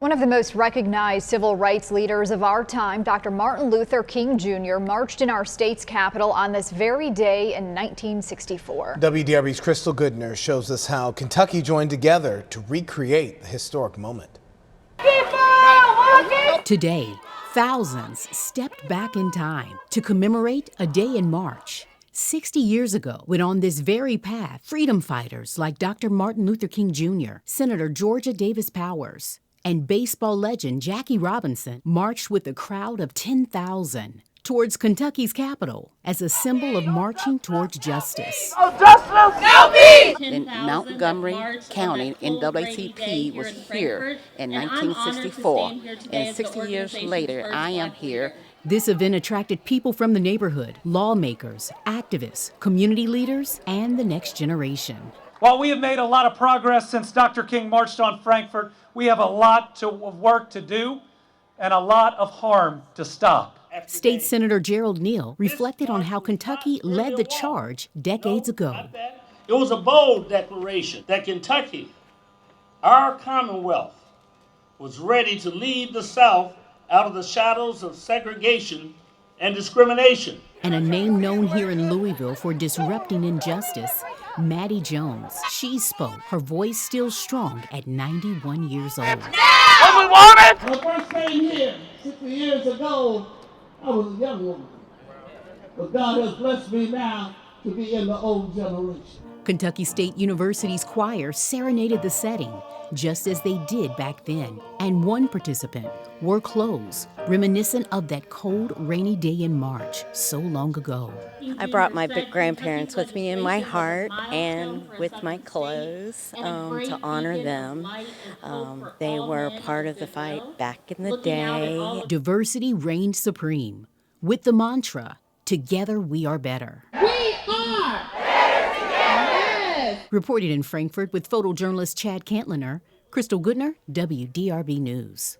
One of the most recognized civil rights leaders of our time, Dr. Martin Luther King Jr., marched in our state's capital on this very day in 1964. WDRB's Crystal Goodner shows us how Kentucky joined together to recreate the historic moment. Today, thousands stepped back in time to commemorate a day in March. 60 years ago, when on this very path, freedom fighters like Dr. Martin Luther King Jr., Senator Georgia Davis Powers, and baseball legend Jackie Robinson marched with a crowd of 10,000 towards Kentucky's capital as a symbol of marching towards justice. In Montgomery County, NAACP was here in 1964, and 60 years later, I am here. This event attracted people from the neighborhood, lawmakers, activists, community leaders, and the next generation. While we have made a lot of progress since Dr. King marched on Frankfort, we have a lot of work to do and a lot of harm to stop. State Senator Gerald Neal reflected on how Kentucky led the charge decades ago. It was a bold declaration that Kentucky, our Commonwealth, was ready to lead the South out of the shadows of segregation and discrimination. And a name known here in Louisville for disrupting injustice, Maddie Jones. She spoke, her voice still strong at 91 years old. What we wanted! When I first came here 60 years ago, I was a young woman. But God has blessed me now to be in the old generation. Kentucky State University's choir serenaded the setting, just as they did back then. And one participant wore clothes reminiscent of that cold, rainy day in March so long ago. I brought my grandparents with me in my heart and with my clothes to honor them. They were part of the fight back in the day. Diversity reigned supreme with the mantra, "Together we are better." We are! Reported in Frankfort with photojournalist Chad Cantliner, Crystal Goodner, WDRB News.